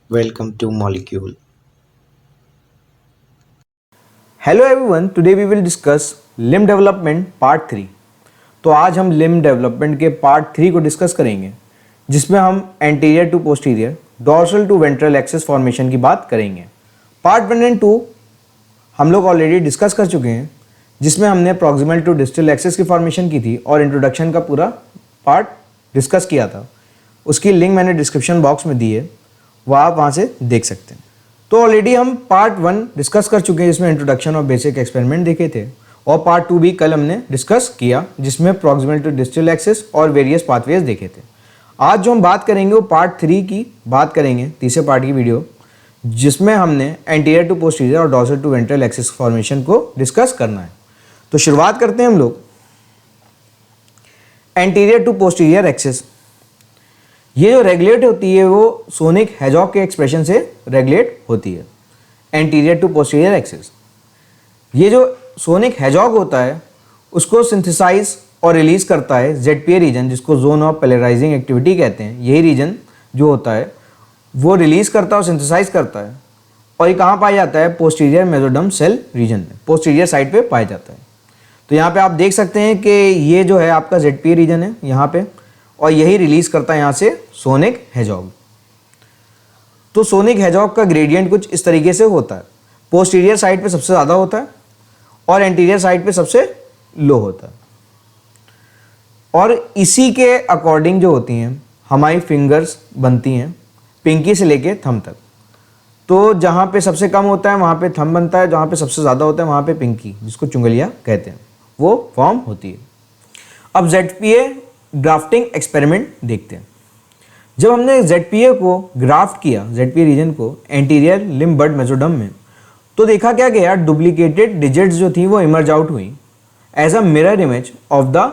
Welcome to Molecule. Hello everyone, today we will discuss limb development part 3। तो आज हम limb development के part 3 को डिस्कस करेंगे, जिसमें हम anterior to posterior, dorsal to ventral axis formation की बात करेंगे। पार्ट 1 एंड 2 हम लोग ऑलरेडी डिस्कस कर चुके हैं, जिसमें हमने प्रॉक्सिमल टू डिस्टल एक्सिस की फॉर्मेशन की थी और इंट्रोडक्शन का पूरा पार्ट डिस्कस किया था। उसकी लिंक मैंने डिस्क्रिप्शन बॉक्स में दी है, वो आप वहाँ से देख सकते हैं। तो ऑलरेडी हम पार्ट 1 डिस्कस कर चुके हैं, जिसमें इंट्रोडक्शन और बेसिक एक्सपेरिमेंट देखे थे, और पार्ट 2 भी कल हमने डिस्कस किया, जिसमें प्रॉक्सिमल टू डिस्टल एक्सिस और वेरियस पाथवेज देखे थे। आज जो हम बात करेंगे वो पार्ट 3 की बात करेंगे, तीसरे पार्ट की वीडियो, जिसमें हमने एंटीरियर टू पोस्टीरियर और dorsal to ventral axis formation को डिस्कस करना है। तो शुरुआत करते हैं हम लोग एंटीरियर टू पोस्टीरियर एक्सिस। ये जो रेगुलेट होती है वो सोनिक हेजॉग के एक्सप्रेशन से रेगुलेट होती है। एंटीरियर टू पोस्टीरियर एक्सिस, ये जो सोनिक हेजॉग होता है उसको सिंथेसाइज और रिलीज करता है ZPA रीजन, जिसको जोन ऑफ पोलराइजिंग एक्टिविटी कहते हैं। यही रीजन जो होता है वो रिलीज करता है और सिंथेसाइज करता है, और ये कहाँ पाया जाता है? पोस्टीरियर मेसोडर्म सेल रीजन में, पोस्टीरियर साइड पे पाया जाता है। तो यहाँ पे आप देख सकते हैं कि ये जो है आपका ZPA रीजन है यहाँ पे, और यही रिलीज करता है यहाँ से सोनिक हेजॉग। तो सोनिक हेजॉग का ग्रेडियंट कुछ इस तरीके से होता है, पोस्टीरियर साइड पे सबसे ज़्यादा होता है और एंटीरियर साइड पे सबसे लो होता है। और इसी के अकॉर्डिंग जो होती हैं हमारी फिंगर्स बनती हैं, पिंकी से लेके थंब तक। तो जहाँ पे सबसे कम होता है वहाँ पे थंब बनता है, जहाँ पे सबसे ज़्यादा होता है वहाँ पे पिंकी, जिसको चुंगलिया कहते हैं, वो फॉर्म होती है। अब ZPA ग्राफ्टिंग एक्सपेरिमेंट देखते हैं। जब हमने ZPA को ग्राफ्ट किया, ZPA रीजन को एंटीरियर लिम्ब बड मेसोडर्म में, तो देखा क्या गया, डुप्लीकेटेड डिजिट्स जो थी वो इमर्ज आउट हुई as a mirror image of the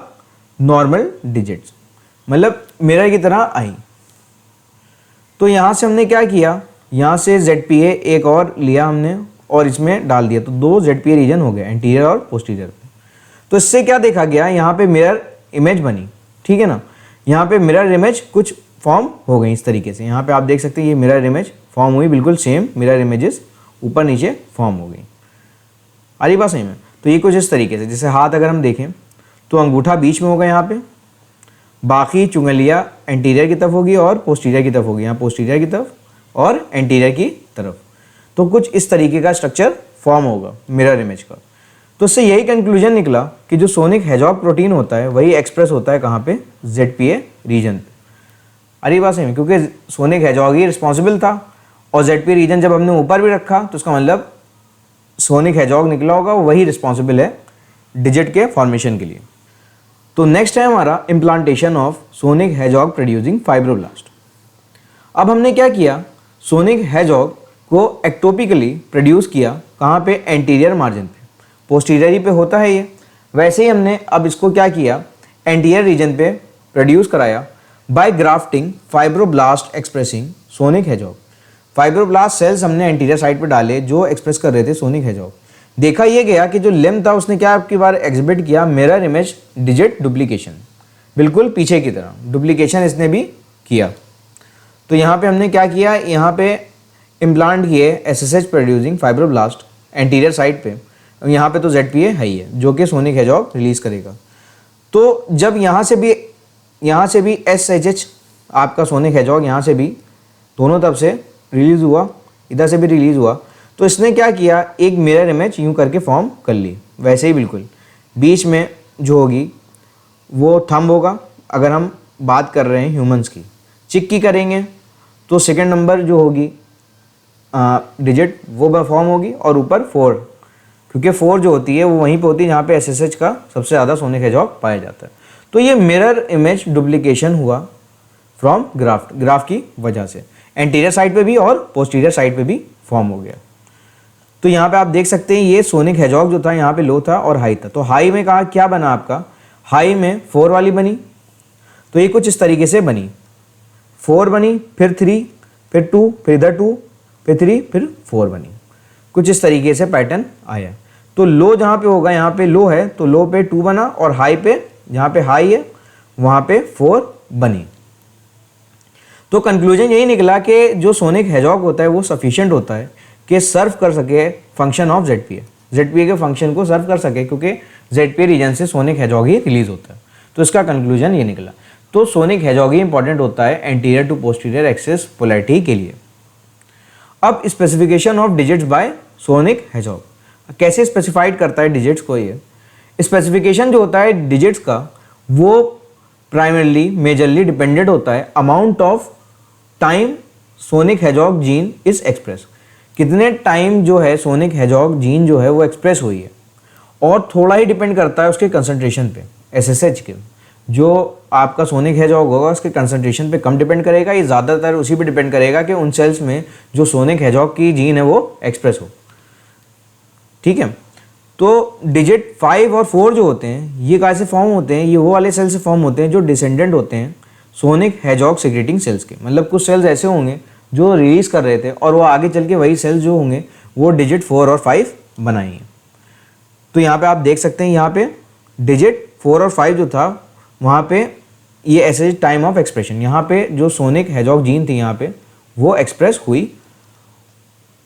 normal digits, मतलब मिरर की तरह आई। तो यहाँ से हमने क्या किया, यहाँ से ZPA एक और लिया हमने और इसमें डाल दिया, तो 2 ZPA रीजन हो गए, एंटीरियर और पोस्टीरियर। तो इससे क्या देखा गया, यहाँ पे मिरर इमेज बनी, ठीक है ना। यहाँ पे मिरर इमेज कुछ फॉर्म हो गई इस तरीके से। यहाँ पे आप देख सकते हैं ये मिरर इमेज फॉर्म हुई, बिल्कुल सेम मिरर इमेजेस ऊपर नीचे फॉर्म हो गई। आ रही बात सही में? तो ये कुछ इस तरीके से, जैसे हाथ अगर हम देखें तो अंगूठा बीच में होगा यहाँ पे, बाकी चुंगलिया एंटीरियर की तरफ होगी और पोस्टीरियर की तरफ होगी, यहाँ पोस्टीरियर की तरफ और एंटीरियर की तरफ। तो कुछ इस तरीके का स्ट्रक्चर फॉर्म होगा मिरर इमेज का। तो इससे यही कंक्लूजन निकला कि जो सोनिक हेजॉग प्रोटीन होता है वही एक्सप्रेस होता है कहाँ पे? ZPA रीजन पे। अरे बात सही में, क्योंकि सोनिक हेजॉग ही रिस्पॉन्सिबल था, और ZPA रीजन जब हमने ऊपर भी रखा तो उसका मतलब सोनिक हेजॉग निकला होगा, वही रिस्पॉन्सिबल है डिजिट के फॉर्मेशन के लिए। तो नेक्स्ट है हमारा implantation of sonic hedgehog producing fibroblast. अब हमने क्या किया, सोनिक हेजॉग को एक्टोपिकली प्रोड्यूस किया कहाँ पे? एंटीरियर मार्जिन पे, पोस्टीरियर ही पे होता है ये। वैसे ही हमने अब इसको क्या किया, एंटीरियर रीजन पे प्रोड्यूस कराया by grafting fibroblast expressing sonic hedgehog. Fibroblast cells हमने एंटीरियर साइड पे डाले जो एक्सप्रेस कर रहे थे सोनिक हेजॉग। देखा ये गया कि जो लिम्ब था उसने क्या आपकी बार एग्जिबिट किया, मिरर इमेज डिजिट डुप्लीकेशन, बिल्कुल पीछे की तरह डुप्लीकेशन इसने भी किया। तो यहाँ पे हमने क्या किया, यहाँ पे इम्प्लांट किए SSH producing fibroblast anterior side पे। यहाँ पे तो ZPA है ही है जो कि सोनिक हेजॉग रिलीज करेगा। तो जब यहाँ से भी SHH आपका सोनिक हेजॉग यहाँ से भी दोनों तरफ से रिलीज हुआ, इधर से भी रिलीज हुआ, तो इसने क्या किया, एक मिरर इमेज यूँ करके फॉर्म कर ली। वैसे ही बिल्कुल बीच में जो होगी वो थंब होगा, अगर हम बात कर रहे हैं ह्यूमंस की। चिक की करेंगे तो सेकेंड नंबर जो होगी डिजिट वो फॉर्म होगी, और ऊपर 4, क्योंकि 4 जो होती है वो वहीं पे होती है जहाँ पे SSH का सबसे ज़्यादा सोनिक हेजॉग पाया जाता है। तो ये मिरर इमेज डुप्लीकेशन हुआ फ्रॉम ग्राफ्ट की वजह से, एंटीरियर साइड पे भी और पोस्टीरियर साइड पे भी फॉर्म हो गया। तो यहाँ पे आप देख सकते हैं ये सोनिक हेजॉग जो था यहाँ पे लो था और हाई था। तो हाई में कहा क्या बना आपका, हाई में 4 वाली बनी, तो ये कुछ इस तरीके से बनी, 4 बनी, फिर 3, फिर 2, फिर इधर 2, फिर 3, फिर 4 बनी, कुछ इस तरीके से पैटर्न आया। तो लो जहाँ पे होगा, यहाँ पे लो है तो लो पे 2 बना, और हाई पे जहाँ पे हाई है वहाँ पे 4 बनी। तो कंक्लूजन यही निकला कि जो सोनिक हेजॉग होता है वो सफिशिएंट होता है कि सर्व कर सके फंक्शन ऑफ जेडपीए के फंक्शन को सर्व कर सके, क्योंकि जेडपीए रीजन से सोनिक हेजॉग ही रिलीज होता है। तो इसका कंक्लूजन ये निकला। तो सोनिक हेजॉग ही इंपॉर्टेंट होता है anterior to posterior axis polarity के लिए। अब specification of digits by sonic hedgehog कैसे स्पेसिफाइड करता है डिजिट्स को? ये स्पेसिफिकेशन जो होता है डिजिट्स का वो प्राइमरली मेजरली डिपेंडेंट होता है amount of time sonic hedgehog gene is express, कितने टाइम जो है सोनिक हेजॉग जीन जो है वो एक्सप्रेस हुई है, और थोड़ा ही डिपेंड करता है उसके कंसंट्रेशन पे, एसएसएच के। जो आपका सोनिक हेजॉग होगा उसके कंसंट्रेशन पे कम डिपेंड करेगा, ये ज़्यादातर उसी पे डिपेंड करेगा कि उन सेल्स में जो सोनिक हेजॉग की जीन है वो एक्सप्रेस हो। ठीक है, तो डिजिट 5 और 4 जो होते हैं ये कैसे फॉर्म होते हैं? ये वो वाले सेल से फॉर्म होते हैं जो डिसेंडेंट होते हैं सोनिक हेजॉग सिक्रेटिंग सेल्स के। मतलब कुछ सेल्स ऐसे होंगे जो रिलीज कर रहे थे और वो आगे चल के वही सेल्स जो होंगे वो डिजिट 4 और 5 बनाएंगे। तो यहाँ पे आप देख सकते हैं, यहाँ पे डिजिट 4 और 5 जो था वहाँ पे ये ऐसे टाइम ऑफ एक्सप्रेशन, यहाँ पे जो सोनिक हेजॉग जीन थी यहाँ पे वो एक्सप्रेस हुई,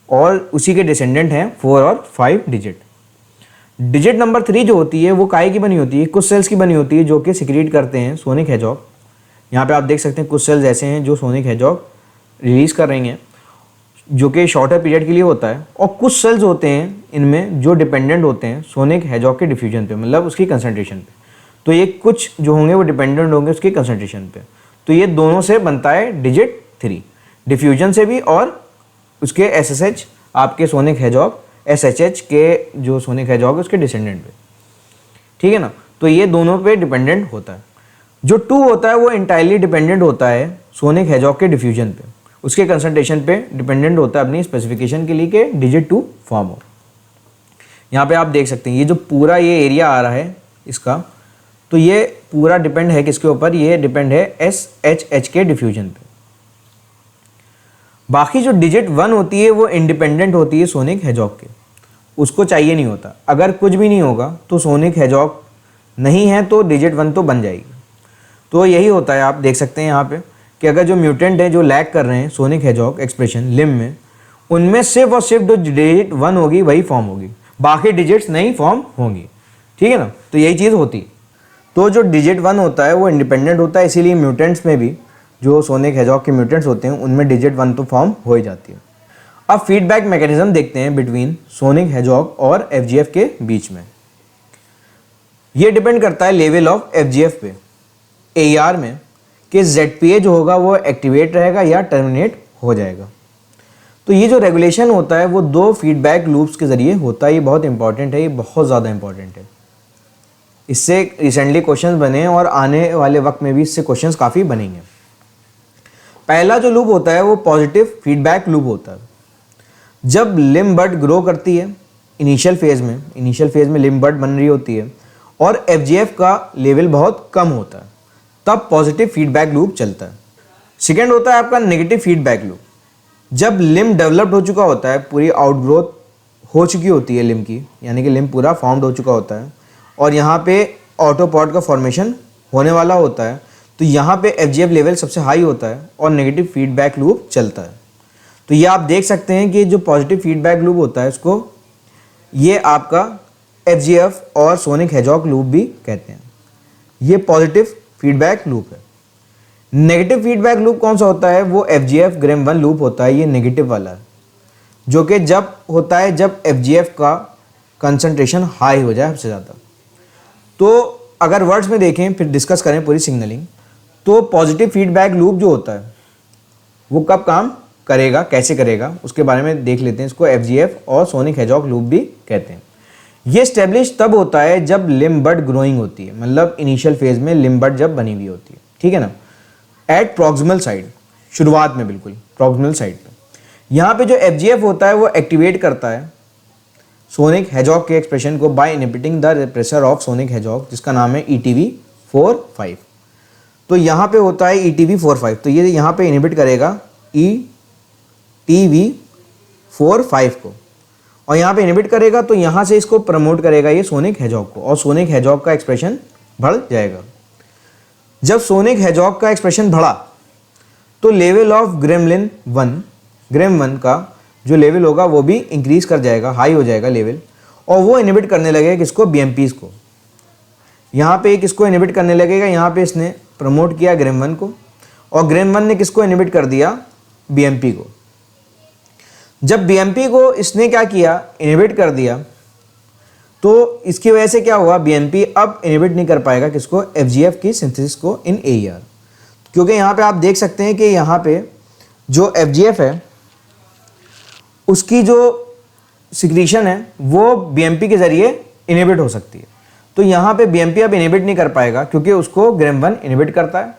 और उसी के डिसेंडेंट हैं 4 और 5 डिजिट। डिजिट नंबर 3 जो होती है वो काय की बनी होती है? कुछ सेल्स की बनी होती है जो कि सिक्रीट करते हैं सोनिक हेजॉग। यहाँ पे आप देख सकते हैं कुछ सेल्स ऐसे हैं जो सोनिक हेजॉग रिलीज कर रही हैं, जो कि शॉर्टर पीरियड के लिए होता है, और कुछ सेल्स होते हैं इनमें जो डिपेंडेंट होते हैं सोनिक हेजॉग के डिफ्यूजन पे, मतलब उसकी कंसंट्रेशन पे। तो ये कुछ जो होंगे वो डिपेंडेंट होंगे उसकी कंसंट्रेशन पे। तो ये दोनों से बनता है डिजिट 3, डिफ्यूजन से भी और उसके एसएसएच आपके सोनिक हेजॉग एसएचएच के जो सोनिक हेजॉग है उसके डिसेंडेंट पे। ठीक है ना, तो ये दोनों पे डिपेंडेंट होता है। जो 2 होता है वो इंटायरली डिपेंडेंट होता है सोनिक हेजॉग के डिफ्यूजन पे, उसके कंसंट्रेशन पे डिपेंडेंट होता है अपनी स्पेसिफिकेशन के लिए कि डिजिट 2 फॉर्म हो। यहाँ पे आप देख सकते हैं ये जो पूरा ये एरिया आ रहा है इसका, तो ये पूरा डिपेंड है किसके ऊपर? ये डिपेंड है एसएचएच के डिफ्यूजन पे। बाकी जो डिजिट 1 होती है वो इंडिपेंडेंट होती है सोनिक हेजॉग के, उसको चाहिए नहीं होता। अगर कुछ भी नहीं होगा तो सोनिक हेजॉग नहीं है तो डिजिट 1 तो बन जाएगी। तो यही होता है, आप देख सकते हैं यहाँ पे कि अगर जो म्यूटेंट है जो लैग कर रहे हैं सोनिक हेजॉग एक्सप्रेशन लिम में, उनमें सिर्फ और सिर्फ जो डिजिट 1 होगी वही फॉर्म होगी, बाकी डिजिट्स नहीं फॉर्म होंगी। ठीक है ना, तो यही चीज़ होती है। तो जो डिजिट 1 होता है वो इंडिपेंडेंट होता है, इसीलिए म्यूटेंट्स में भी जो सोनिक हेजॉग के म्यूटेंट्स होते हैं उनमें डिजिट 1 तो फॉर्म हो ही जाती है। अब फीडबैक मैकेनिज्म देखते हैं बिटवीन सोनिक हेजॉग और एफजीएफ के बीच में। ये डिपेंड करता है लेवल ऑफ एफजीएफ पे, एआर में, कि जेडपीए जो होगा वो एक्टिवेट रहेगा या टर्मिनेट हो जाएगा। तो ये जो रेगुलेशन होता है वो 2 फीडबैक लूप्स के जरिए होता है। ये बहुत इंपॉर्टेंट है, ये बहुत ज़्यादा इंपॉर्टेंट है। इससे रिसेंटली क्वेश्चंस बने और आने वाले वक्त में भी इससे क्वेश्चंस काफ़ी बनेंगे। पहला जो लूप होता है वो पॉजिटिव फीडबैक लूप होता है। जब लिम्ब बड ग्रो करती है इनिशियल फेज में लिम्ब बड बन रही होती है और एफजीएफ का लेवल बहुत कम होता है, तब पॉजिटिव फीडबैक लूप चलता है। सेकेंड होता है आपका नेगेटिव फीडबैक लूप। जब लिम्ब डेवलप्ड हो चुका होता है, पूरी आउटग्रोथ हो चुकी होती है लिम्ब की, यानी कि लिम्ब पूरा फॉर्म्ड हो चुका होता है और यहाँ पे ऑटोपॉड का फॉर्मेशन होने वाला होता है, तो यहाँ पे एफजीएफ लेवल सबसे हाई होता है और नेगेटिव फीडबैक लूप चलता है। तो ये आप देख सकते हैं कि जो पॉजिटिव फीडबैक लूप होता है उसको ये आपका एफजीएफ और सोनिक हेजॉग लूप भी कहते हैं। ये पॉजिटिव फीडबैक लूप है। नेगेटिव फीडबैक लूप कौन सा होता है? वो एफजीएफ ग्रेम 1 लूप होता है, ये नेगेटिव वाला है, जो कि जब होता है जब एफजीएफ का कंसंट्रेशन हाई हो जाए सबसे ज़्यादा। तो अगर वर्ड्स में देखें फिर डिस्कस करें पूरी सिग्नलिंग, तो पॉजिटिव फीडबैक लूप जो होता है वो कब काम करेगा, कैसे करेगा, उसके बारे में देख लेते हैं। इसको एफजीएफ और सोनिक हेजॉग लूप भी कहते हैं। ये स्टेब्लिश तब होता है जब लिम्ब बड ग्रोइंग होती है, मतलब इनिशियल फेज में लिम्ब बड जब बनी हुई होती है। ठीक है ना, एट प्रॉक्सिमल साइड, शुरुआत में बिल्कुल प्रॉक्सिमल साइड पे। यहाँ पे जो एफजीएफ होता है वो एक्टिवेट करता है सोनिक हेजॉग के एक्सप्रेशन को by inhibiting the repressor of sonic hedgehog, जिसका नाम है ETV45। तो यहाँ पे होता है ETV45, तो ये यहाँ पे इनहिबिट करेगा ETV45 को, और यहाँ पे इनहिबिट करेगा तो यहाँ से इसको प्रमोट करेगा ये सोनिक हेजॉग को, और सोनिक हेजॉग का एक्सप्रेशन बढ़ जाएगा। जब सोनिक हेजॉग का एक्सप्रेशन बढ़ा तो लेवल ऑफ ग्रेम वन का जो लेवल होगा वो भी इंक्रीज कर जाएगा, हाई हो जाएगा लेवल, और वो इनहिबिट करने लगेगा किसको, BMPs को। यहाँ पे किसको इनहिबिट करने लगेगा, यहाँ पे इसने प्रमोट किया ग्रेम वन को, और ग्रेम वन ने किसको इनहिबिट कर दिया, BMP को। जब BMP को इसने क्या किया, इनहिबिट कर दिया, तो इसकी वजह से क्या हुआ, BMP अब इनहिबिट नहीं कर पाएगा किसको, FGF की सिंथेसिस को इन AER। क्योंकि यहाँ पे आप देख सकते हैं कि यहाँ पे जो FGF है उसकी जो सिक्रीशन है वो BMP के ज़रिए इनहिबिट हो सकती है। तो यहाँ पे BMP अब इनहिबिट नहीं कर पाएगा क्योंकि उसको ग्रेम वन इनहिबिट करता है,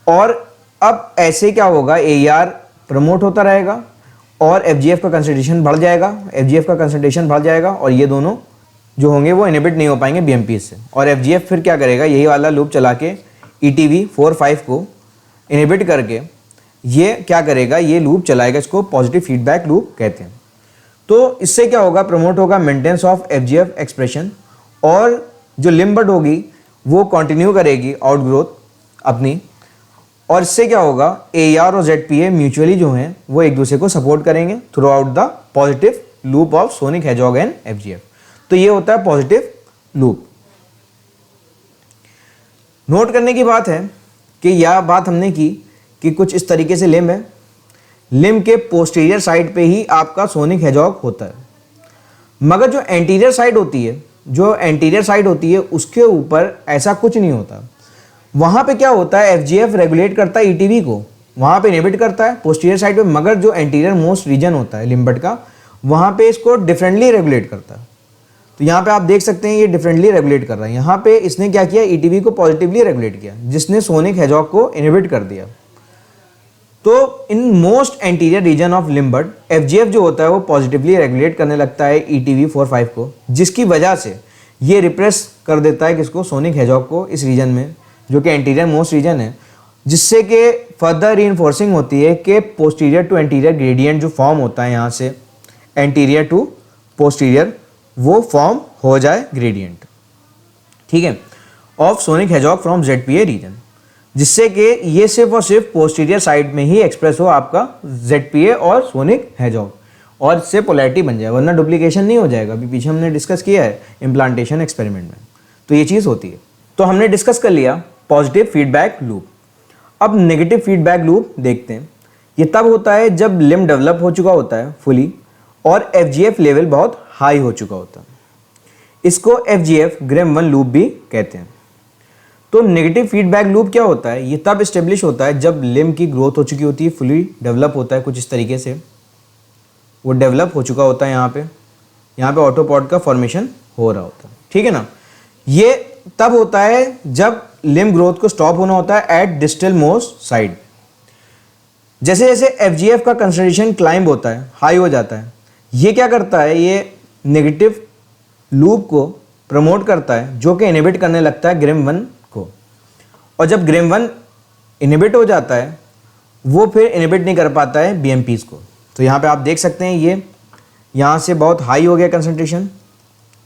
और अब ऐसे क्या होगा, AER प्रमोट होता रहेगा और FGF का कंसंट्रेशन बढ़ जाएगा, और ये दोनों जो होंगे वो इनहिबिट नहीं हो पाएंगे BMP से। और FGF फिर क्या करेगा, यही वाला लूप चला के ETV 4-5 को इनहिबिट करके ये क्या करेगा, ये लूप चलाएगा, इसको पॉजिटिव फीडबैक लूप कहते हैं। तो इससे क्या होगा, प्रमोट होगा मेंटेनेंस ऑफ FGF एक्सप्रेशन, और जो लिम्बड होगी वो कंटिन्यू करेगी आउटग्रोथ अपनी, और इससे क्या होगा, AER और ZPA म्यूचुअली जो हैं वो एक दूसरे को सपोर्ट करेंगे through out the positive loop of sonic hedgehog and FGF। तो ये होता है पॉजिटिव लूप। नोट करने की बात है कि यह बात हमने की कि कुछ इस तरीके से लिम्ब है, लिम्ब के पोस्टीरियर साइड पे ही आपका सोनिक हेजॉग होता है, मगर जो एंटीरियर साइड होती है उसके ऊपर ऐसा कुछ नहीं होता। वहाँ पे क्या होता है, FGF रेगुलेट करता है ETV को, वहाँ पे इनहिबिट करता है पोस्टीरियर साइड पे, मगर जो एंटीरियर मोस्ट रीजन होता है लिम्बड का, वहाँ पे इसको डिफरेंटली रेगुलेट करता है। तो यहाँ पे आप देख सकते हैं ये डिफरेंटली रेगुलेट कर रहा है। यहाँ पे इसने क्या किया, ETV को पॉजिटिवली रेगुलेट किया, जिसने सोनिक हेजॉग को इनहिबिट कर दिया। तो in most anterior region of limb bud FGF जो होता है वो पॉजिटिवली रेगुलेट करने लगता है ETV 4-5 को, जिसकी वजह से ये रिप्रेस कर देता है किसको, सोनिक हेजॉग को इस रीजन में, जो कि एंटीरियर मोस्ट रीजन है, जिससे कि फर्दर रीइंफोर्सिंग होती है कि पोस्टीरियर टू एंटीरियर ग्रेडियंट जो फॉर्म होता है यहाँ से एंटीरियर टू पोस्टीरियर, वो फॉर्म हो जाए ग्रेडियंट, ठीक है, of sonic hedgehog from ZPA region, जिससे कि ये सिर्फ और सिर्फ पोस्टीरियर साइड में ही एक्सप्रेस हो आपका ZPA और सोनिक हेजॉग, और इससे पोलैरिटी बन जाए, वरना डुप्लीकेशन नहीं हो जाएगा। अभी पीछे हमने डिस्कस किया है इम्प्लांटेशन एक्सपेरिमेंट में, तो ये चीज़ होती है। तो हमने डिस्कस कर लिया पॉजिटिव फीडबैक लूप। अब नेगेटिव फीडबैक लूप देखते हैं। ये तब होता है जब लिम्ब डेवलप हो चुका होता है फुली और FGF लेवल बहुत हाई हो चुका होता है। इसको FGF ग्रेम वन लूप भी कहते हैं। तो नेगेटिव फीडबैक लूप क्या होता है, ये तब इस्टेब्लिश होता है जब लिम्ब की ग्रोथ हो चुकी होती है, फुली डेवलप होता है कुछ इस तरीके से, वो डेवलप हो चुका होता है, यहाँ पे ऑटोपॉड का फॉर्मेशन हो रहा होता है, ठीक है ना। ये तब होता है जब लिम्ब ग्रोथ को स्टॉप होना होता है एट डिस्टल मोस्ट साइड। जैसे जैसे FGF का कंसंट्रेशन क्लाइंब होता है, हाई हो जाता है, ये क्या करता है, ये नेगेटिव लूप को प्रमोट करता है, जो कि इनहिबिट करने लगता है ग्रेम वन को, और जब ग्रेम वन इनहिबिट हो जाता है वो फिर इनहिबिट नहीं कर पाता है BMPs को। तो यहाँ पे आप देख सकते हैं ये यहाँ से बहुत हाई हो गया कंसंट्रेशन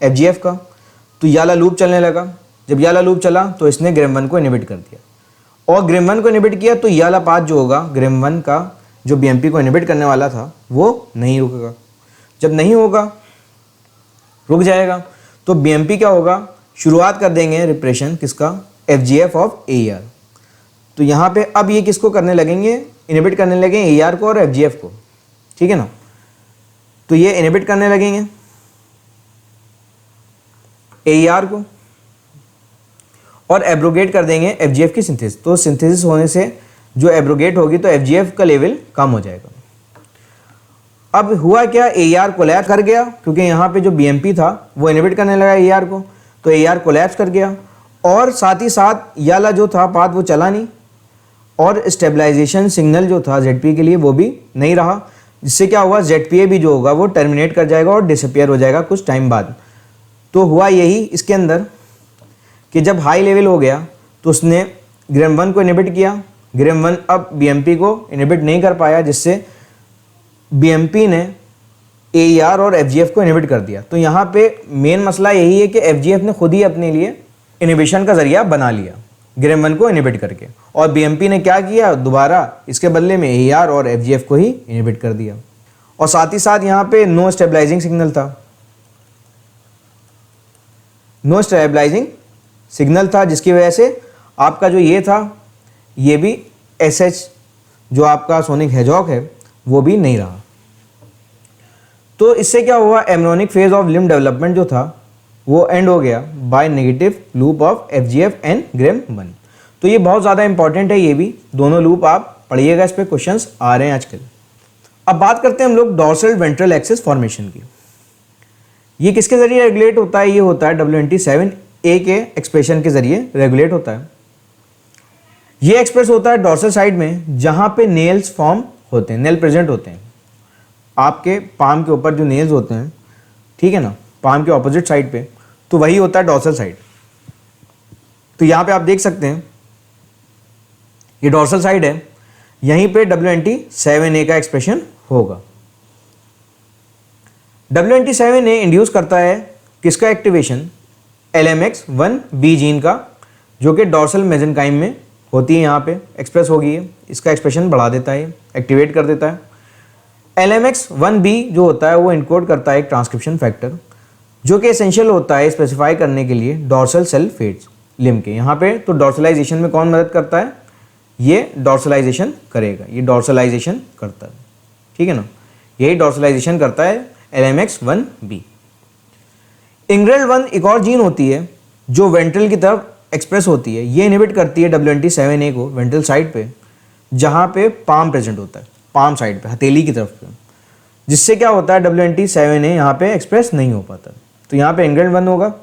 FGF का, तो ये वाला लूप चलने लगा। जब ये वाला लूप चला तो इसने ग्रेम वन को इनहिबिट कर दिया, और ग्रेम वन को इनहिबिट किया तो ये वाला पाथ जो होगा ग्रेम वन का, जो BMP को इनहिबिट करने वाला था, वो नहीं रुकेगा। जब नहीं होगा, रुक जाएगा, तो BMP क्या होगा, शुरुआत कर देंगे रिप्रेशन किसका, FGF ऑफ AER। तो यहाँ पे अब ये किसको करने लगेंगे, इनहिबिट करने लगेंगे AER को और FGF को, ठीक है ना। तो ये इनहिबिट करने लगेंगे AER को और एब्रोगेट कर देंगे FGF की सिंथेसिस। तो सिंथेसिस होने से जो एब्रोगेट होगी तो FGF का लेवल कम हो जाएगा। अब हुआ क्या, AER कोलैप्स कर गया, क्योंकि यहाँ पे जो BMP था वो इनहिबिट करने लगा AER को, तो AER कोलैप्स कर गया, और साथ ही साथ याला जो था पाथ वो चला नहीं, और स्टेबलाइजेशन सिग्नल जो था ZPA के लिए वो भी नहीं रहा, जिससे क्या हुआ, ZPA भी जो होगा वो टर्मिनेट कर जाएगा और डिसअपियर हो जाएगा कुछ टाइम बाद। तो हुआ यही इसके अंदर कि जब हाई लेवल हो गया तो उसने ग्रेम वन को इनहिबिट किया, ग्रेम वन अब BMP को इनहिबिट नहीं कर पाया, जिससे BMP ने AER और FGF को इनहिबिट कर दिया। तो यहाँ पे मेन मसला यही है कि FGF ने खुद ही अपने लिए इनहिबिशन का जरिया बना लिया, ग्रेम 1 को इनहिबिट करके, और बीएमपी ने क्या किया, दोबारा इसके बदले में एआर और एफजीएफ को ही इनहिबिट कर दिया। और साथ ही साथ यहाँ पे नो स्टेबलाइजिंग सिग्नल था, नो स्टेबलाइजिंग सिग्नल था, जिसकी वजह से आपका जो ये था, ये भी एसएच जो आपका सोनिक हेजॉक है वो भी नहीं रहा। तो इससे क्या हुआ, embryonic phase of limb development जो था वो एंड हो गया by negative loop of FGF and Graeme 1। तो ये बहुत ज़्यादा इंपॉर्टेंट है, ये भी दोनों लूप आप पढ़िएगा, इस पे क्वेश्चंस आ रहे हैं आजकल। अब बात करते हैं हम लोग डॉर्सल वेंट्रल एक्सिस फॉर्मेशन की। ये किसके जरिए रेगुलेट होता है, ये होता है WNT7A के एक्सप्रेशन के जरिए रेगुलेट होता है। ये एक्सप्रेस होता है डॉर्सल साइड में, जहां पे नेल्स फॉर्म होते हैं, नेल प्रेजेंट होते हैं आपके पाम के ऊपर, जो नेल्स होते हैं, ठीक है ना, पाम के ऑपोजिट साइड पे, तो वही होता है डॉर्सल साइड। तो यहां पे आप देख सकते हैं ये डॉर्सल साइड है, यहीं पे WNT7A का एक्सप्रेशन होगा। WNT7A इंड्यूस करता है किसका एक्टिवेशन, LMX1B जीन का, जो कि डॉर्सल मेसेनकाइम में होती है, यहाँ पे एक्सप्रेस होगी है, इसका एक्सप्रेशन बढ़ा देता है, एक्टिवेट कर देता है। LMX1B जो होता है वो इनकोड करता है एक ट्रांसक्रिप्शन फैक्टर, जो कि एसेंशियल होता है स्पेसिफाई करने के लिए डॉर्सल सेल फेट्स लिम्ब के। यहाँ पे तो डॉर्सलाइजेशन में कौन मदद करता है, ये डॉर्सलाइजेशन करेगा, ये डॉर्सलाइजेशन करता है, ठीक है ना, यही डॉर्सलाइजेशन करता है LMX1B। इंग्रेल1 एक और जीन होती है जो वेंट्रल की तरफ एक्सप्रेस होती है, ये इनहिबिट करती है WNT7A को वेंट्रल साइड पे, जहाँ पे पाम प्रेजेंट होता है, पाम साइड पे, हथेली की तरफ पे, जिससे क्या होता है WNT7A यहाँ पे एक्सप्रेस नहीं हो पाता। तो यहाँ पे इंग्रेल1 होगा,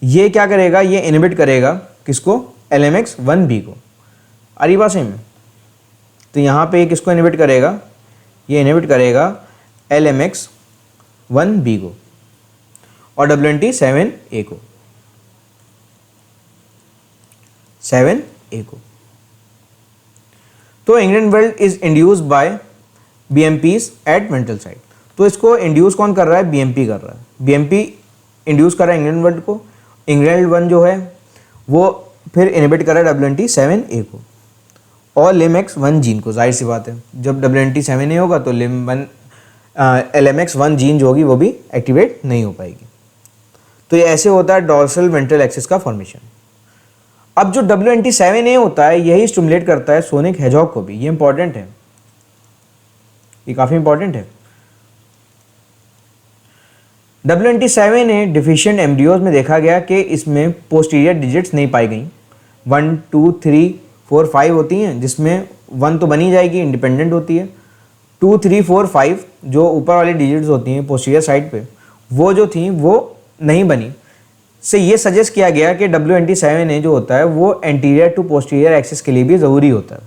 ये क्या करेगा, ये इनहिबिट करेगा किसको, LMX1B को। अरे बात सही में, तो यहाँ पे किसको इनहिबिट करेगा, ये इनहिबिट करेगा LMX1B को और WNT7A को, 7A को। तो engrailed is induced by BMPs at ventral side. तो इसको इंड्यूस कौन कर रहा है, BMP कर रहा है, BMP इंड्यूस कर रहा है इंग्रेनवेल्ड को, इंग्रेनवेल्ड जो है वो फिर इनहिबिट कर रहा है WNT7A को और LMX1 जीन को। जाहिर सी बात है, जब WNT7A होगा तो LMX1 जीन जो होगी वो भी एक्टिवेट नहीं हो पाएगी। तो ये ऐसे होता है डॉर्सल वेंट्रल एक्सिस का फॉर्मेशन। अब जो WNT7A होता है यही स्टिमुलेट करता है सोनिक हेजॉक को भी, ये इंपॉर्टेंट है, ये काफी इंपॉर्टेंट है। WNT7A डिफिशिएंट एम्ब्रियोज में देखा गया कि इसमें पोस्टीरियर डिजिट्स नहीं पाई गई, 1 2 3 4 5 होती हैं, जिसमें 1 तो बनी जाएगी, इंडिपेंडेंट होती है, 2 3 4 5 जो ऊपर वाली डिजिट्स होती हैं पोस्टीरियर साइड पे, वो जो थी वो नहीं बनी। से ये सजेस्ट किया गया कि WNT7A जो होता है वो एंटीरियर टू पोस्टीरियर एक्सिस के लिए भी ज़रूरी होता है।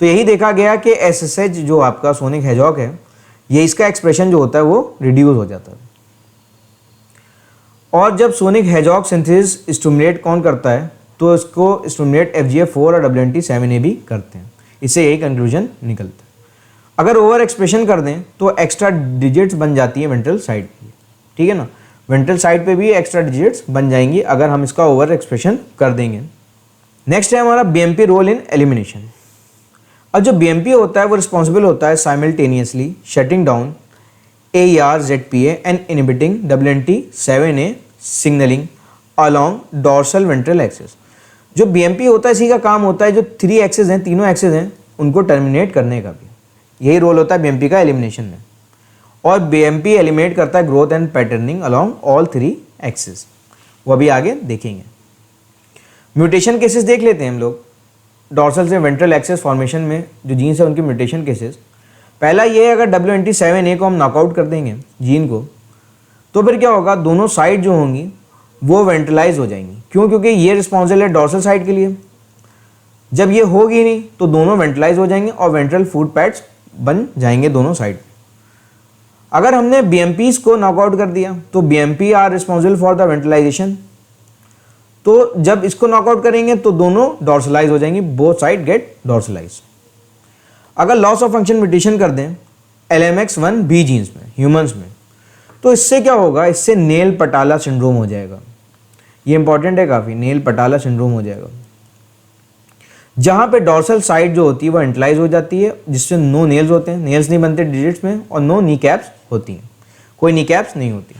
तो यही देखा गया कि SSH जो आपका सोनिक हेजॉक है, ये इसका एक्सप्रेशन जो होता है वो रिड्यूस हो जाता है। और जब सोनिक हेजॉक सिंथेसिस स्टिमुलेट कौन करता है, तो इसको स्टिमुलेट FGF4 और WNT7A भी करते हैं। इससे यही कंक्लूजन निकलता है। अगर ओवर एक्सप्रेशन कर दें तो एक्स्ट्रा डिजिट्स बन जाती है वेंट्रल साइड पे, ठीक है ना, वेंट्रल साइड पे भी एक्स्ट्रा डिजिट्स बन जाएंगी अगर हम इसका ओवर एक्सप्रेशन कर देंगे। नेक्स्ट है हमारा BMP रोल इन एलिमिनेशन। अब जो BMP होता है वो रिस्पॉन्सिबल होता है simultaneously shutting down AER ZPA and inhibiting WNT7A signalling along dorsal ventral axis. जो BMP होता है इसी का काम होता है जो 3 एक्सिस हैं, तीनों एक्सिस हैं, उनको टर्मिनेट करने का भी यही रोल होता है BMP का एलिमिनेशन में। और BMP एलिमिनेट करता है growth and patterning along all 3 axis, वो अभी आगे देखेंगे। म्यूटेशन केसेस देख लेते हैं हम लोग डॉर्सल से वेंट्रल एक्सिस फॉर्मेशन में जो जीन्स है उनकी म्यूटेशन केसेस। पहला ये है, अगर WNT7A को हम नॉकआउट कर देंगे जीन को, तो फिर क्या होगा, दोनों साइड जो होंगी वो वेंट्रलाइज हो जाएंगी। क्यों, क्योंकि ये रिस्पॉन्सिबल है डॉर्सल साइड के लिए। जब ये होगी नहीं तो दोनों वेंट्रलाइज हो जाएंगे और वेंट्रल फूड पैड्स बन जाएंगे दोनों साइड। अगर हमने BMPs को नॉकआउट कर दिया तो BMP are responsible for the ventralization, तो जब इसको नॉकआउट करेंगे तो दोनों डॉर्सलाइज हो जाएंगी, बोथ साइड गेट डॉर्सलाइज। अगर लॉस ऑफ फंक्शन म्यूटेशन कर दें LMX1B जीन्स में, ह्यूमंस में, तो इससे क्या होगा, इससे नेल पटाला सिंड्रोम हो जाएगा। ये इंपॉर्टेंट है काफ़ी, नेल पटाला सिंड्रोम हो जाएगा। जहाँ पे डॉर्सल साइड जो होती है वो एंटलाइज हो जाती है, जिससे नो नेल्स होते हैं, नेल्स नहीं बनते डिजिट्स में, और नो नी कैप्स होती हैं, कोई नी कैप्स नहीं होती।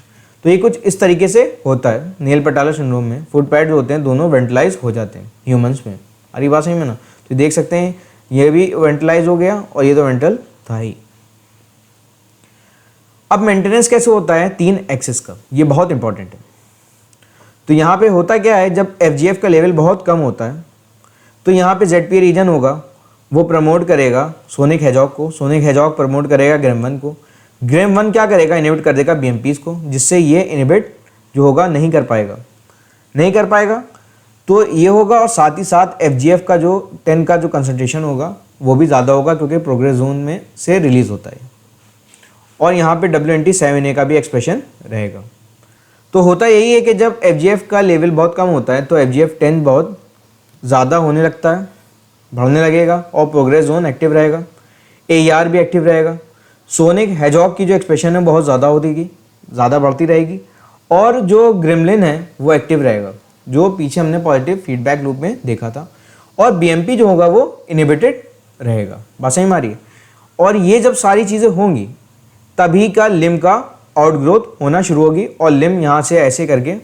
तो ये कुछ इस तरीके से होता है नेल पेटालर सिंड्रोम में। फुट पैड जो होते हैं दोनों वेंटिलाइज हो जाते हैं ह्यूमंस में। अरे बात सही में ना, तो देख सकते हैं ये भी वेंटिलाइज हो गया और ये तो वेंट्रल था ही। अब मेंटेनेंस कैसे होता है 3 एक्सिस का, ये बहुत इंपॉर्टेंट है। तो यहाँ पे होता क्या है, जब FGF का लेवल बहुत कम होता है तो यहाँ पे ZPA रीजन होगा, वो प्रमोट करेगा सोनिक हेजॉग को, सोनिक हेजॉग प्रमोट करेगा ग्रेम-1 को, ग्रेम-1 क्या करेगा, इनहिबिट कर देगा BMPs को, जिससे ये इनहिबिट जो होगा नहीं कर पाएगा तो ये होगा। और साथ ही साथ FGF का जो 10 का जो कंसंट्रेशन होगा वो भी ज़्यादा होगा, क्योंकि प्रोग्रेस जोन में से रिलीज होता है। और यहाँ पे WNT7A का भी एक्सप्रेशन रहेगा। तो होता यही है कि जब FGF का लेवल बहुत कम होता है तो FGF10 बहुत ज़्यादा होने लगता है, बढ़ने लगेगा, और प्रोग्रेस जोन एक्टिव रहेगा, AER भी एक्टिव रहेगा। सोनिक हेजॉग की जो एक्सप्रेशन है बहुत ज़्यादा होगी, ज़्यादा बढ़ती रहेगी, और जो ग्रेमलिन है वो एक्टिव रहेगा, जो पीछे हमने पॉजिटिव फीडबैक लूप में देखा था। और BMP जो होगा वो इनहिबिटेड रहेगा। बात सही मारी है। और ये जब सारी चीज़ें होंगी तभी का लिम का आउटग्रोथ होना शुरू होगी, और लिम यहाँ से ऐसे करके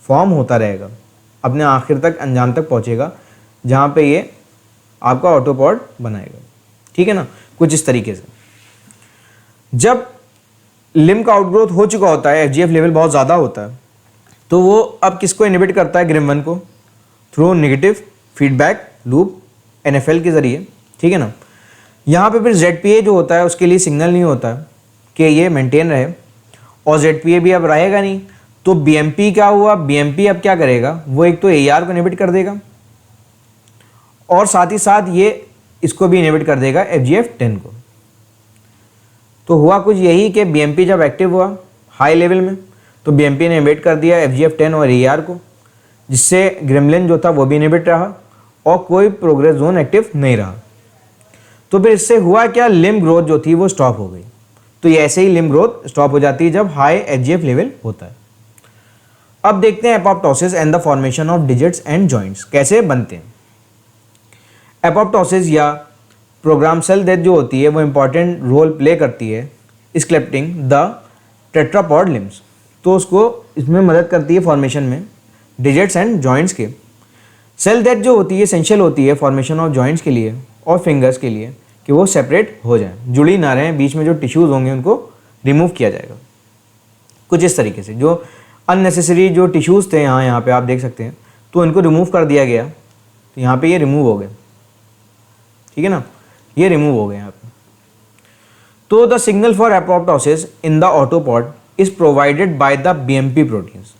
फॉर्म होता रहेगा, अपने आखिर तक अंजाम तक पहुँचेगा, जहाँ पे ये आपका ऑटोपॉड बनाएगा। ठीक है ना, कुछ इस तरीके से। जब लिम का आउटग्रोथ हो चुका होता है, FGF लेवल बहुत ज़्यादा होता है, तो वो अब किसको इनहिबिट करता है, ग्रेम-1 को, through negative feedback loop NFL के ज़रिए। ठीक है ना। यहाँ पे फिर ZPA जो होता है उसके लिए सिग्नल नहीं होता है कि ये मेंटेन रहे, और ZPA भी अब रहेगा नहीं, तो BMP क्या हुआ, BMP अब क्या करेगा, वो एक तो AER को इनहिबिट कर देगा, और साथ ही साथ ये इसको भी इनहिबिट कर देगा FGF10 को। तो हुआ कुछ यही कि BMP जब एक्टिव हुआ हाई लेवल में तो BMP ने इनहिबिट कर दिया FGF10 और AER को, जिससे ग्रेमलिन जो था वो भी इनहिबिट रहा, और कोई प्रोग्रेस जोन एक्टिव नहीं रहा। तो फिर इससे हुआ क्या, लिम ग्रोथ जो थी वो स्टॉप हो गई। तो ये ऐसे ही लिम ग्रोथ स्टॉप हो जाती है जब हाई FGF लेवल होता है। अब देखते हैं apoptosis and the formation of digits and joints कैसे बनते हैं। एपोप्टोसिस या प्रोग्राम सेल डेथ जो होती है वो इंपॉर्टेंट रोल प्ले करती है स्कल्पटिंग द टेट्रापॉड लिम्स। तो उसको इसमें मदद करती है फॉर्मेशन में डिजिट्स एंड जॉइंट्स के। सेल डेथ जो होती है एसेंशियल होती है फॉर्मेशन ऑफ जॉइंट्स के लिए और फिंगर्स के लिए, कि वो सेपरेट हो जाएं, जुड़ी ना रहें, बीच में जो टिश्यूज़ होंगे उनको रिमूव किया जाएगा। कुछ इस तरीके से जो अननेसेसरी जो टिश्यूज़ थे यहाँ पे आप देख सकते हैं, तो इनको रिमूव कर दिया गया, तो यहाँ पे ये रिमूव हो गए। ठीक है ना, ये रिमूव हो गए यहाँ पे। तो the signal for apoptosis in the autopod is provided by the BMP proteins.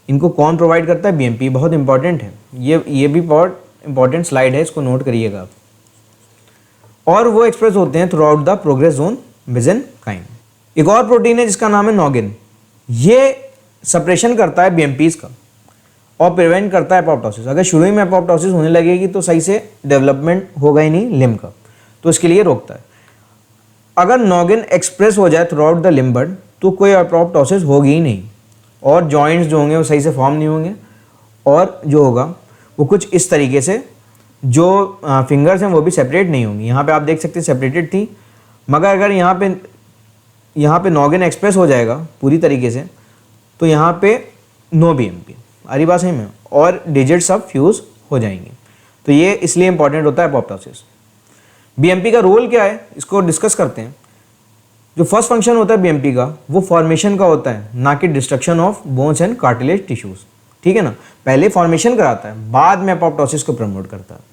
इनको कौन प्रोवाइड करता है, BMP। बहुत इंपॉर्टेंट है ये भी बहुत इंपॉर्टेंट स्लाइड है, इसको नोट करिएगा। और वो एक्सप्रेस होते हैं through out the progress zone mesenchyme. एक और प्रोटीन है जिसका नाम है नॉगिन। ये सप्रेशन करता है BMPs का और प्रिवेंट करता है एपोप्टोसिस। अगर शुरू ही में एपोप्टोसिस होने लगेगी तो सही से डेवलपमेंट होगा ही नहीं लिम्ब का, तो इसके लिए रोकता है। अगर नॉगिन एक्सप्रेस हो जाए थ्रू आउट द लिम्ब बड तो कोई एपोप्टोसिस होगी ही नहीं, और जॉइंट्स जो होंगे वो सही से फॉर्म नहीं होंगे, और जो होगा वो कुछ इस तरीके से जो फिंगर्स हैं वो भी सेपरेट नहीं होंगी। यहाँ पे आप देख सकते हैं सेपरेटेड थी, मगर अगर यहाँ पे नॉगिन एक्सप्रेस हो जाएगा पूरी तरीके से तो यहाँ पे नो BMP, अरे बात सही में, और डिजिट सब फ्यूज हो जाएंगे। तो ये इसलिए इंपॉर्टेंट होता है एपोप्टोसिस। BMP का रोल क्या है इसको डिस्कस करते हैं। जो फर्स्ट फंक्शन होता है BMP का वो फॉर्मेशन का होता है, ना कि destruction of bones and cartilage tissues. ठीक है ना, पहले फॉर्मेशन कराता है, बाद में एपोप्टोसिस को प्रमोट करता है।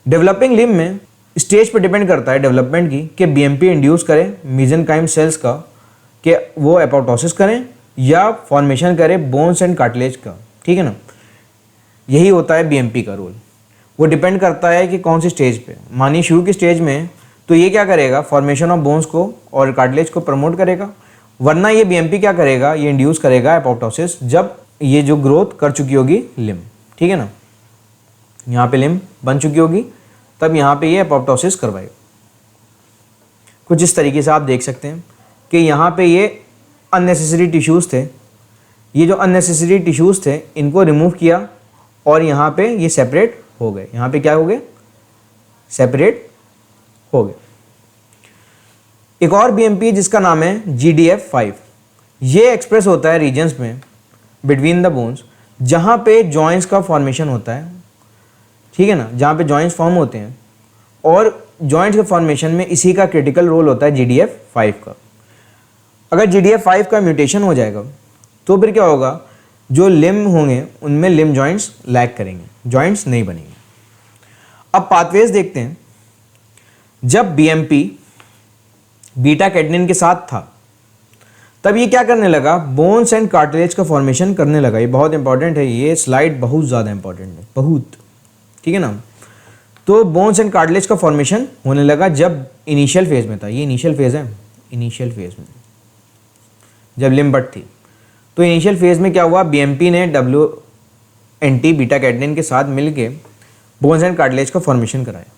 डेवलपिंग लिम्ब में स्टेज पे डिपेंड करता है डेवलपमेंट की कि BMP इंड्यूस करें मेसेनकाइम सेल्स का, कि वो एपोप्टोसिस करें या फॉर्मेशन करें बोन्स एंड कार्टिलेज का। ठीक है ना, यही होता है BMP का रोल। वो डिपेंड करता है कि कौन सी स्टेज पे, मानिए शुरू की स्टेज में तो ये क्या करेगा, फॉर्मेशन ऑफ बोन्स को और कार्टिलेज को प्रमोट करेगा, वरना ये BMP क्या करेगा, ये इंड्यूस करेगा एपोप्टोसिस जब ये जो ग्रोथ कर चुकी होगी लिम्ब। ठीक है ना, यहाँ पे लिम्ब बन चुकी होगी तब यहाँ पे ये एपोप्टोसिस करवाएगा। कुछ इस तरीके से आप देख सकते हैं कि यहाँ पे ये अननेसेसरी टिश्यूज़ थे, ये जो अननेसेसरी टिश्यूज़ थे इनको रिमूव किया और यहाँ पे ये सेपरेट हो गए, यहाँ पे क्या हो गए, सेपरेट हो गए। एक और BMP जिसका नाम है GDF5, ये एक्सप्रेस होता है रीजन्स में बिटवीन द बोन्स जहाँ पे जॉइंट्स का फॉर्मेशन होता है, ठीक है ना, जहाँ पे जॉइंट्स फॉर्म होते हैं, और जॉइंट्स के फॉर्मेशन में इसी का क्रिटिकल रोल होता है GDF5 का। अगर GDF5 का म्यूटेशन हो जाएगा तो फिर क्या होगा, जो लिम्ब होंगे उनमें लिम्ब जॉइंट्स लैग करेंगे, जॉइंट्स नहीं बनेंगे। अब पाथवेज देखते हैं। जब BMP बीटा कैडनिन के साथ था तब ये क्या करने लगा, बोन्स एंड कार्टिलेज का फॉर्मेशन करने लगा। ये बहुत इंपॉर्टेंट है, ये स्लाइड बहुत ज़्यादा इंपॉर्टेंट है, बहुत, ठीक है ना। तो बोन्स एंड कार्टिलेज का फॉर्मेशन होने लगा जब इनिशियल फेज में था। ये इनिशियल फेज है, इनिशियल फेज में जब लिम्ब बट थी, तो इनिशियल फेज में क्या हुआ, BMP ने WNT बीटा कैडनिन के साथ मिलके बोन्स एंड कार्टिलेज का फॉर्मेशन कराया।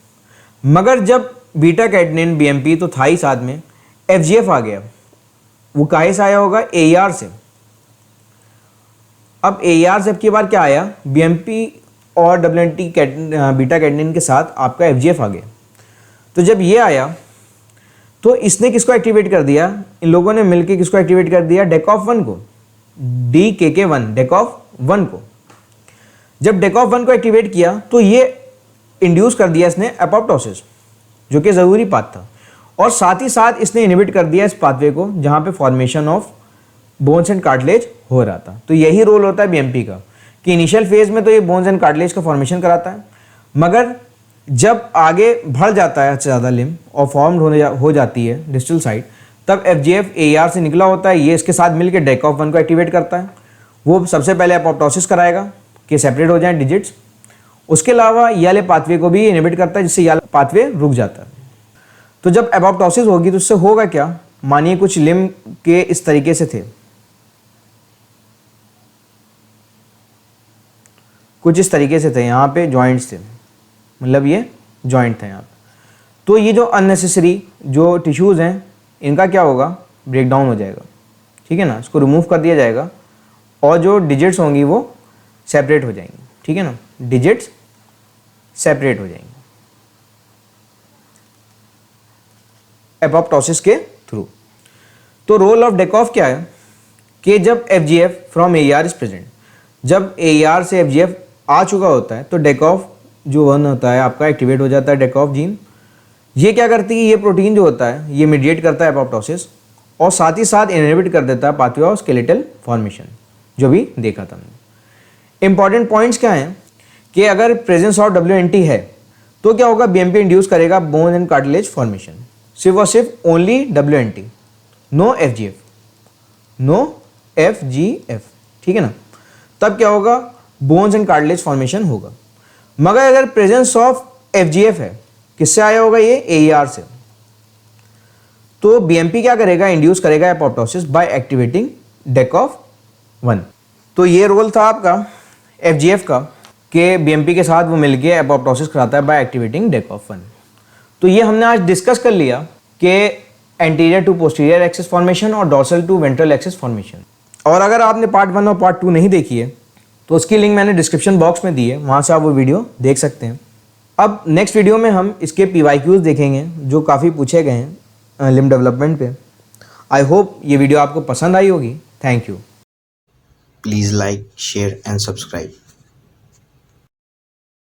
मगर जब बीटा कैडनिन BMP तो था ही साथ में, FGF आ गया। वो काहे से आया होगा, AER से। अब AER से अब की बार क्या आया, BMP और WNT बीटा कैडनिन के साथ आपका FGF आ गया। तो जब ये आया तो इसने किसको एक्टिवेट कर दिया, इन लोगों ने मिलकर किसको एक्टिवेट कर दिया, DKOF1 को, DKK1, DKOF1 को। जब DKOF1 को एक्टिवेट किया तो ये इंड्यूस कर दिया इसने एपोप्टोसिस, जो कि ज़रूरी पाथ था, और साथ ही साथ इसने इनहिबिट कर दिया इस पाथवे को जहाँ पे formation of bones and cartilage हो रहा था। तो यही रोल होता है BMP का कि इनिशियल फेज में तो ये बोन्स एंड कार्टिलेज का फॉर्मेशन कराता है, मगर जब आगे बढ़ जाता है ज़्यादा लिम्ब और फॉर्म्ड हो जाती है डिस्टल साइड, तब FGF AER से निकला होता है, ये इसके साथ मिलकर DKOF1 को एक्टिवेट करता है। वो सबसे पहले एपोप्टोसिस कराएगा कि सेपरेट हो जाए डिजिट्स। उसके अलावा ये वाले पाथवे को भी इनहिबिट करता है, जिससे ये वाला पाथवे रुक जाता है। तो जब एपोप्टोसिस होगी तो उससे होगा क्या, मानिए कुछ लिम्ब के इस तरीके से थे, कुछ इस तरीके से थे, यहाँ पे जॉइंट्स थे, मतलब ये जॉइंट था यहाँ पे। तो ये जो अननेसेसरी जो टिश्यूज़ हैं इनका क्या होगा, ब्रेक डाउन हो जाएगा, ठीक है ना, इसको रिमूव कर दिया जाएगा और जो डिजिट्स होंगी वो सेपरेट हो जाएंगी, ठीक है ना, डिजिट्स सेपरेट हो जाएंगे एपोप्टोसिस के थ्रू। तो रोल ऑफ DKOF क्या है कि जब FGF from AER is present, जब AER से FGF आ चुका होता है तो DKOF जो 1 होता है आपका एक्टिवेट हो जाता है, DKOF जीन। ये क्या करती है, ये प्रोटीन जो होता है ये मीडिएट करता है एपोप्टोसिस और साथ ही साथ इनहिबिट कर देता है पाथवे ऑफ स्केलेटल फॉर्मेशन, जो भी देखा था हमने। इंपॉर्टेंट पॉइंट्स क्या हैं कि अगर प्रेजेंस ऑफ WNT है तो क्या होगा, BMP इंड्यूस करेगा बोन एंड कार्टिलेज फॉर्मेशन, सिर्फ और सिर्फ only WNT, no FGF, no FGF, ठीक है ना। तब क्या होगा, बोन्स एंड कार्टिलेज फॉर्मेशन होगा। मगर अगर प्रेजेंस ऑफ FGF है, किससे आया होगा ये, AER से, तो BMP क्या करेगा, इंड्यूस करेगा एपोप्टोसिस बाय एक्टिवेटिंग DKOF1। तो ये रोल था आपका FGF का कि BMP के साथ वो मिलके एपोप्टोसिस कराता है बाय एक्टिवेटिंग DKOF1। तो ये हमने आज डिस्कस कर लिया कि anterior to posterior axis formation और dorsal to ventral axis formation. और अगर आपने पार्ट 1 और पार्ट 2 नहीं देखी है तो उसकी लिंक मैंने डिस्क्रिप्शन बॉक्स में दी है, वहाँ से आप वो वीडियो देख सकते हैं। अब नेक्स्ट वीडियो में हम इसके PYQs देखेंगे जो काफ़ी पूछे गए हैं लिम्ब डेवलपमेंट पे। आई होप ये वीडियो आपको पसंद आई होगी। Thank you. Please like, share and subscribe.